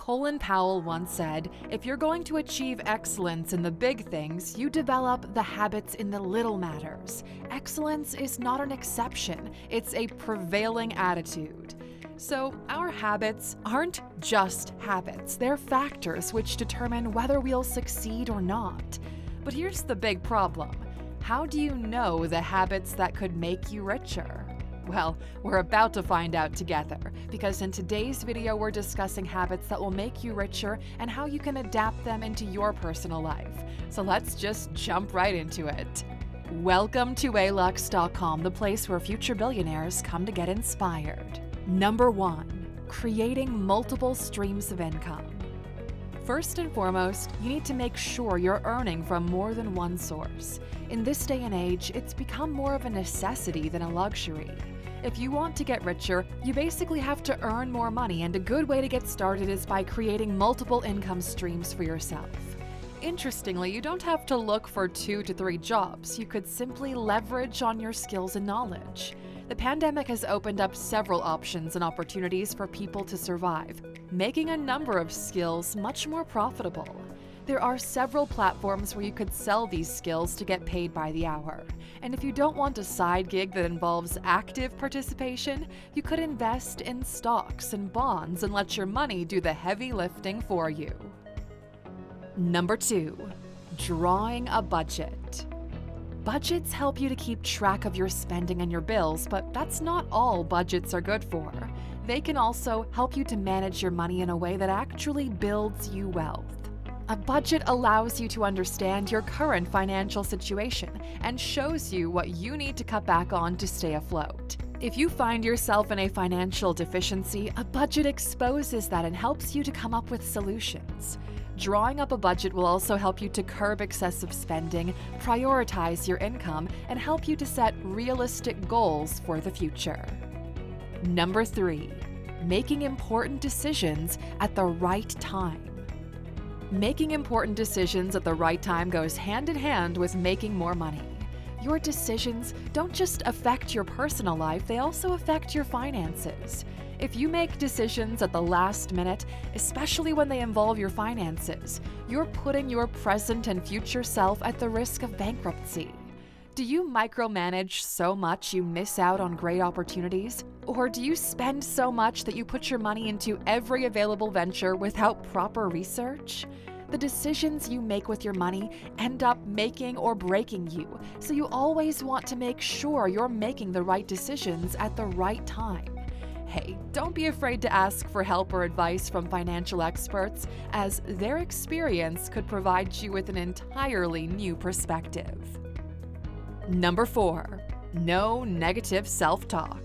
Colin Powell once said, "If you're going to achieve excellence in the big things, you develop the habits in the little matters. Excellence is not an exception, it's a prevailing attitude." So, our habits aren't just habits, they're factors which determine whether we'll succeed or not. But here's the big problem. How do you know the habits that could make you richer? Well, we're about to find out together, because in today's video we're discussing habits that will make you richer and how you can adapt them into your personal life. So let's just jump right into it. Welcome to Alux.com, the place where future billionaires come to get inspired. Number 1. Creating multiple streams of income. First and foremost, you need to make sure you're earning from more than one source. In this day and age, it's become more of a necessity than a luxury. If you want to get richer, you basically have to earn more money, and a good way to get started is by creating multiple income streams for yourself. Interestingly, you don't have to look for 2 to 3 jobs. You could simply leverage on your skills and knowledge. The pandemic has opened up several options and opportunities for people to survive, making a number of skills much more profitable. There are several platforms where you could sell these skills to get paid by the hour. And if you don't want a side gig that involves active participation, you could invest in stocks and bonds and let your money do the heavy lifting for you. Number 2. Drawing a budget. Budgets help you to keep track of your spending and your bills, but that's not all budgets are good for. They can also help you to manage your money in a way that actually builds you wealth. A budget allows you to understand your current financial situation and shows you what you need to cut back on to stay afloat. If you find yourself in a financial deficiency, a budget exposes that and helps you to come up with solutions. Drawing up a budget will also help you to curb excessive spending, prioritize your income, and help you to set realistic goals for the future. Number 3. Making important decisions at the right time. Making important decisions at the right time goes hand in hand with making more money. Your decisions don't just affect your personal life, they also affect your finances. If you make decisions at the last minute, especially when they involve your finances, you're putting your present and future self at the risk of bankruptcy. Do you micromanage so much you miss out on great opportunities? Or do you spend so much that you put your money into every available venture without proper research? The decisions you make with your money end up making or breaking you, so you always want to make sure you're making the right decisions at the right time. Hey, don't be afraid to ask for help or advice from financial experts, as their experience could provide you with an entirely new perspective. Number 4. No negative self-talk.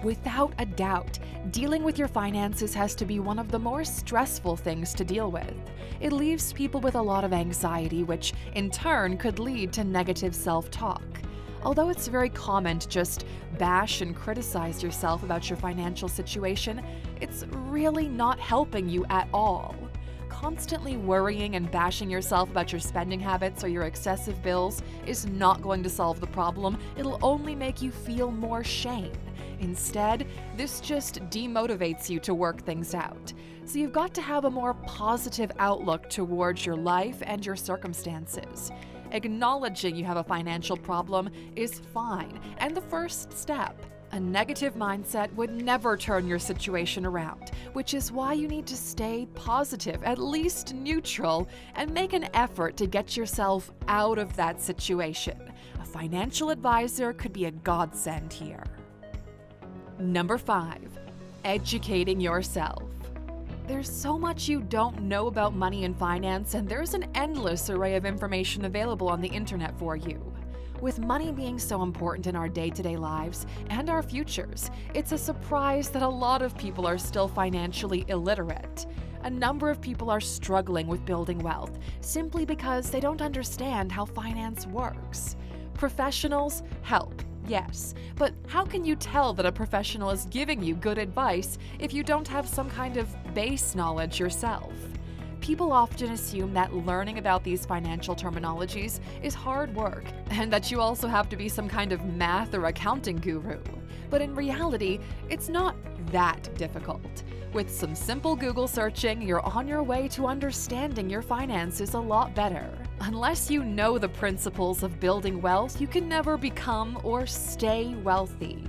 Without a doubt, dealing with your finances has to be one of the more stressful things to deal with. It leaves people with a lot of anxiety, which in turn could lead to negative self-talk. Although it's very common to just bash and criticize yourself about your financial situation, it's really not helping you at all. Constantly worrying and bashing yourself about your spending habits or your excessive bills is not going to solve the problem. It'll only make you feel more shame. Instead, this just demotivates you to work things out. So you've got to have a more positive outlook towards your life and your circumstances. Acknowledging you have a financial problem is fine, and the first step. A negative mindset would never turn your situation around, which is why you need to stay positive, at least neutral, and make an effort to get yourself out of that situation. A financial advisor could be a godsend here. Number 5. Educating yourself. There's so much you don't know about money and finance, and there's an endless array of information available on the internet for you. With money being so important in our day-to-day lives and our futures, it's a surprise that a lot of people are still financially illiterate. A number of people are struggling with building wealth simply because they don't understand how finance works. Professionals help, yes, but how can you tell that a professional is giving you good advice if you don't have some kind of base knowledge yourself? People often assume that learning about these financial terminologies is hard work, and that you also have to be some kind of math or accounting guru. But in reality, it's not that difficult. With some simple Google searching, you're on your way to understanding your finances a lot better. Unless you know the principles of building wealth, you can never become or stay wealthy.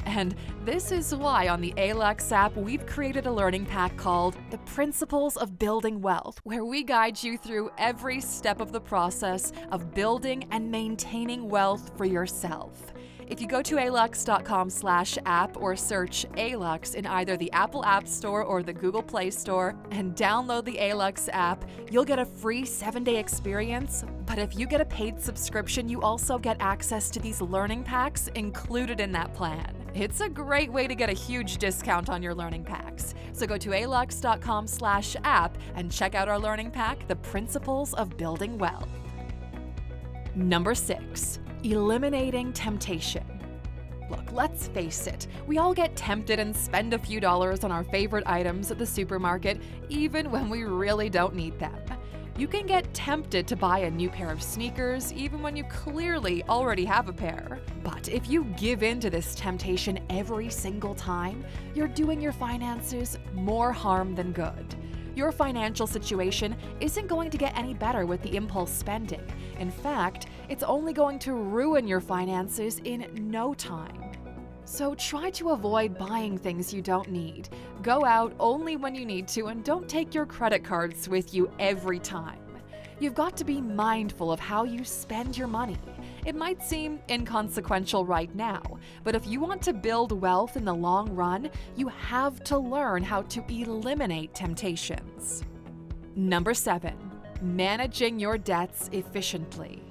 And this is why on the Alux app, we've created a learning pack called The Principles of Building Wealth, where we guide you through every step of the process of building and maintaining wealth for yourself. If you go to Alux.com/app or search Alux in either the Apple App Store or the Google Play Store and download the Alux app, you'll get a free 7-day experience. But if you get a paid subscription, you also get access to these learning packs included in that plan. It's a great way to get a huge discount on your learning packs. So go to Alux.com/app and check out our learning pack, The Principles of Building Wealth. Number 6. Eliminating temptation. Look, let's face it, we all get tempted and spend a few dollars on our favorite items at the supermarket, even when we really don't need them. You can get tempted to buy a new pair of sneakers, even when you clearly already have a pair. But if you give in to this temptation every single time, you're doing your finances more harm than good. Your financial situation isn't going to get any better with the impulse spending. In fact, it's only going to ruin your finances in no time. So try to avoid buying things you don't need. Go out only when you need to and don't take your credit cards with you every time. You've got to be mindful of how you spend your money. It might seem inconsequential right now, but if you want to build wealth in the long run, you have to learn how to eliminate temptations. Number 7. Managing your debts efficiently.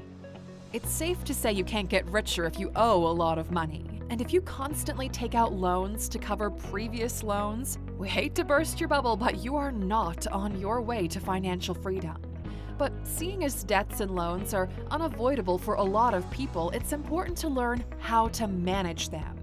It's safe to say you can't get richer if you owe a lot of money. And if you constantly take out loans to cover previous loans, we hate to burst your bubble, but you are not on your way to financial freedom. But seeing as debts and loans are unavoidable for a lot of people, it's important to learn how to manage them.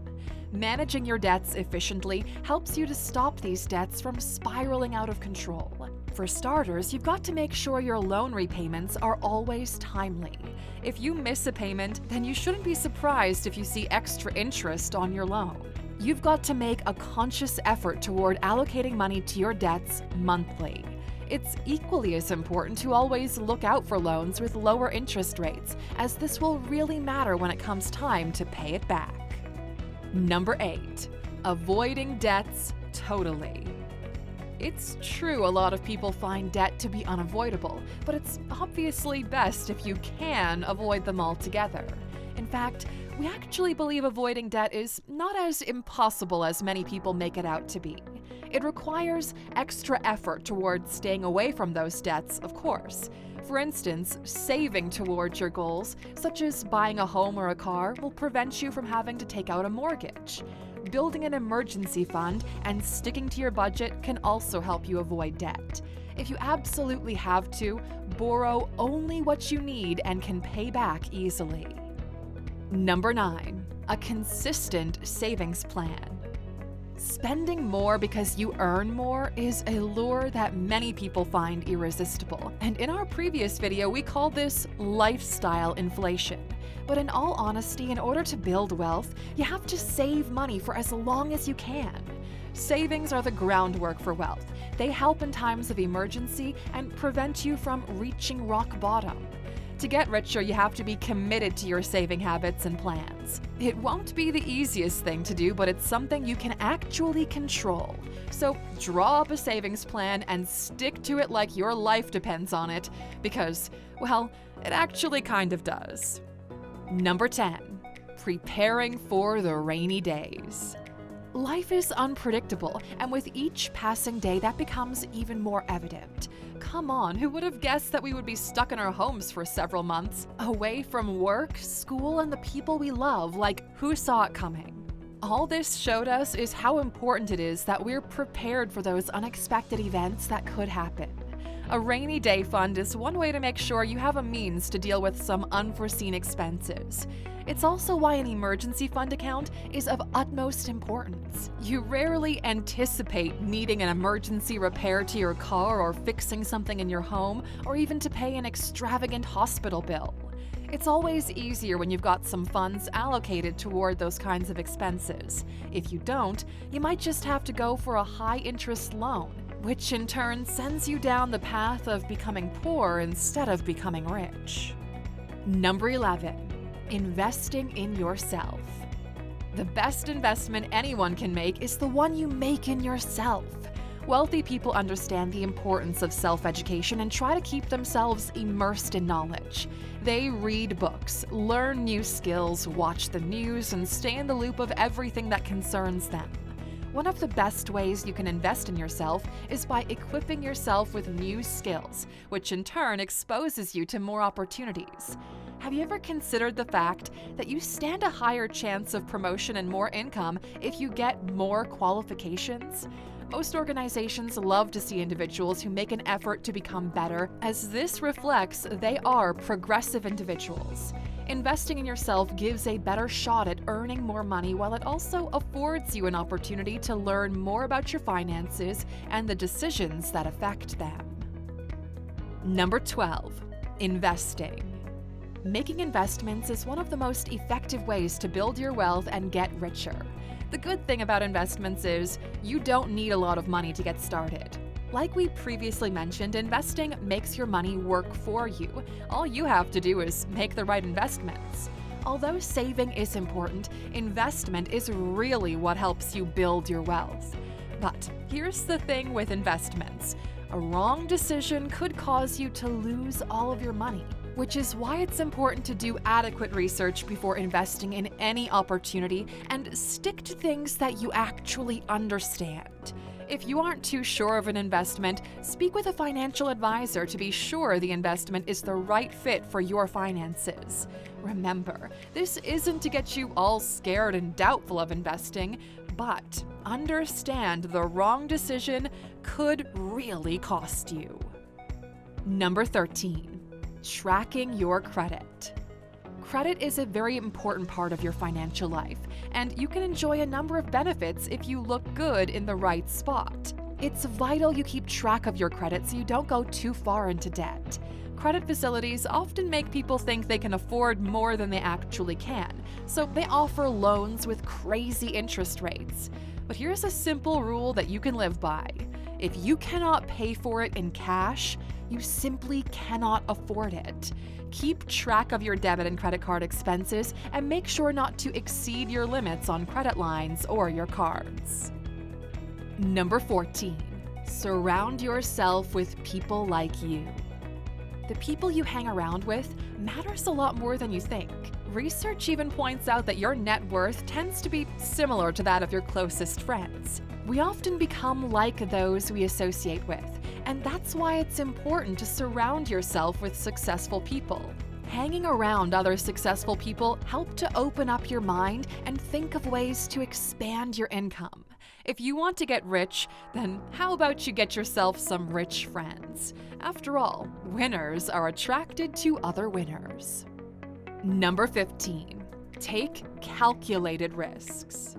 Managing your debts efficiently helps you to stop these debts from spiraling out of control. For starters, you've got to make sure your loan repayments are always timely. If you miss a payment, then you shouldn't be surprised if you see extra interest on your loan. You've got to make a conscious effort toward allocating money to your debts monthly. It's equally as important to always look out for loans with lower interest rates, as this will really matter when it comes time to pay it back. Number 8. Avoiding debts totally. It's true a lot of people find debt to be unavoidable, but it's obviously best if you can avoid them altogether. In fact, we actually believe avoiding debt is not as impossible as many people make it out to be. It requires extra effort towards staying away from those debts, of course. For instance, saving towards your goals, such as buying a home or a car, will prevent you from having to take out a mortgage. Building an emergency fund and sticking to your budget can also help you avoid debt. If you absolutely have to, borrow only what you need and can pay back easily. Number 9. A consistent savings plan. Spending more because you earn more is a lure that many people find irresistible. And in our previous video, we called this lifestyle inflation. But in all honesty, in order to build wealth, you have to save money for as long as you can. Savings are the groundwork for wealth. They help in times of emergency and prevent you from reaching rock bottom. To get richer, you have to be committed to your saving habits and plans. It won't be the easiest thing to do, but it's something you can actually control. So draw up a savings plan and stick to it like your life depends on it, because, well, it actually kind of does. Number 10. Preparing for the rainy days. Life is unpredictable, and with each passing day, that becomes even more evident. Come on, who would have guessed that we would be stuck in our homes for several months, away from work, school, and the people we love? Like, who saw it coming? All this showed us is how important it is that we're prepared for those unexpected events that could happen. A rainy day fund is one way to make sure you have a means to deal with some unforeseen expenses. It's also why an emergency fund account is of utmost importance. You rarely anticipate needing an emergency repair to your car or fixing something in your home, or even to pay an extravagant hospital bill. It's always easier when you've got some funds allocated toward those kinds of expenses. If you don't, you might just have to go for a high-interest loan, which in turn sends you down the path of becoming poor instead of becoming rich. Number 11. Investing in yourself. The best investment anyone can make is the one you make in yourself. Wealthy people understand the importance of self-education and try to keep themselves immersed in knowledge. They read books, learn new skills, watch the news, and stay in the loop of everything that concerns them. One of the best ways you can invest in yourself is by equipping yourself with new skills, which in turn exposes you to more opportunities. Have you ever considered the fact that you stand a higher chance of promotion and more income if you get more qualifications? Most organizations love to see individuals who make an effort to become better, as this reflects they are progressive individuals. Investing in yourself gives a better shot at earning more money, while it also affords you an opportunity to learn more about your finances and the decisions that affect them. Number 12. Investing. Making investments is one of the most effective ways to build your wealth and get richer. The good thing about investments is you don't need a lot of money to get started. Like we previously mentioned, investing makes your money work for you. All you have to do is make the right investments. Although saving is important, investment is really what helps you build your wealth. But here's the thing with investments. A wrong decision could cause you to lose all of your money, which is why it's important to do adequate research before investing in any opportunity and stick to things that you actually understand. If you aren't too sure of an investment, speak with a financial advisor to be sure the investment is the right fit for your finances. Remember, this isn't to get you all scared and doubtful of investing, but understand the wrong decision could really cost you. Number 13. Tracking your credit. Credit is a very important part of your financial life, and you can enjoy a number of benefits if you look good in the right spot. It's vital you keep track of your credit so you don't go too far into debt. Credit facilities often make people think they can afford more than they actually can, so they offer loans with crazy interest rates. But here's a simple rule that you can live by. If you cannot pay for it in cash, you simply cannot afford it. Keep track of your debit and credit card expenses and make sure not to exceed your limits on credit lines or your cards. Number 14. Surround yourself with people like you. The people you hang around with matters a lot more than you think. Research even points out that your net worth tends to be similar to that of your closest friends. We often become like those we associate with, and that's why it's important to surround yourself with successful people. Hanging around other successful people help to open up your mind and think of ways to expand your income. If you want to get rich, then how about you get yourself some rich friends? After all, winners are attracted to other winners. Number 15. Take calculated risks.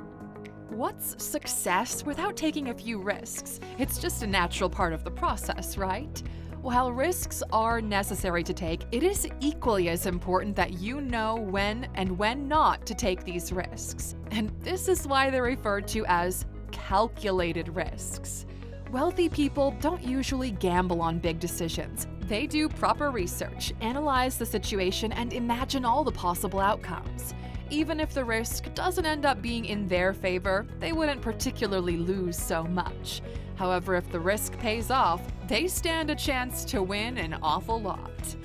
What's success without taking a few risks? It's just a natural part of the process, right? While risks are necessary to take, it is equally as important that you know when and when not to take these risks. And this is why they're referred to as calculated risks. Wealthy people don't usually gamble on big decisions. They do proper research, analyze the situation, and imagine all the possible outcomes. Even if the risk doesn't end up being in their favor, they wouldn't particularly lose so much. However, if the risk pays off, they stand a chance to win an awful lot.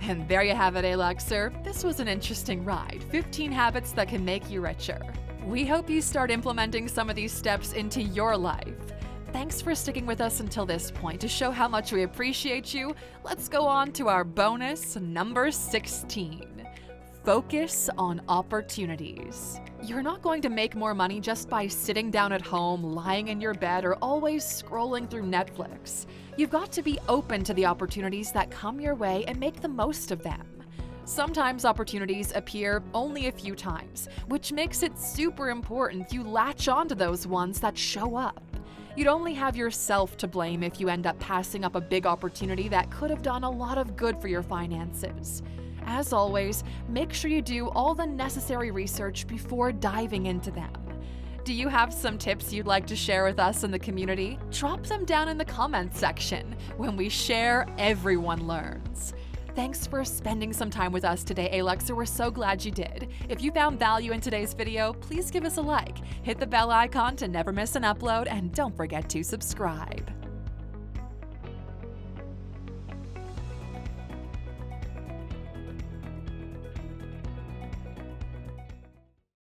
And there you have it, Aluxer. This was an interesting ride. 15 habits that can make you richer. We hope you start implementing some of these steps into your life. Thanks for sticking with us until this point. To show how much we appreciate you, let's go on to our bonus, number 16. Focus on opportunities. You're not going to make more money just by sitting down at home, lying in your bed, or always scrolling through Netflix. You've got to be open to the opportunities that come your way and make the most of them. Sometimes opportunities appear only a few times, which makes it super important you latch onto those ones that show up. You'd only have yourself to blame if you end up passing up a big opportunity that could have done a lot of good for your finances. As always, make sure you do all the necessary research before diving into them. Do you have some tips you'd like to share with us in the community? Drop them down in the comments section. When we share, everyone learns. Thanks for spending some time with us today, Aluxer. We're so glad you did. If you found value in today's video, please give us a like, hit the bell icon to never miss an upload, and don't forget to subscribe.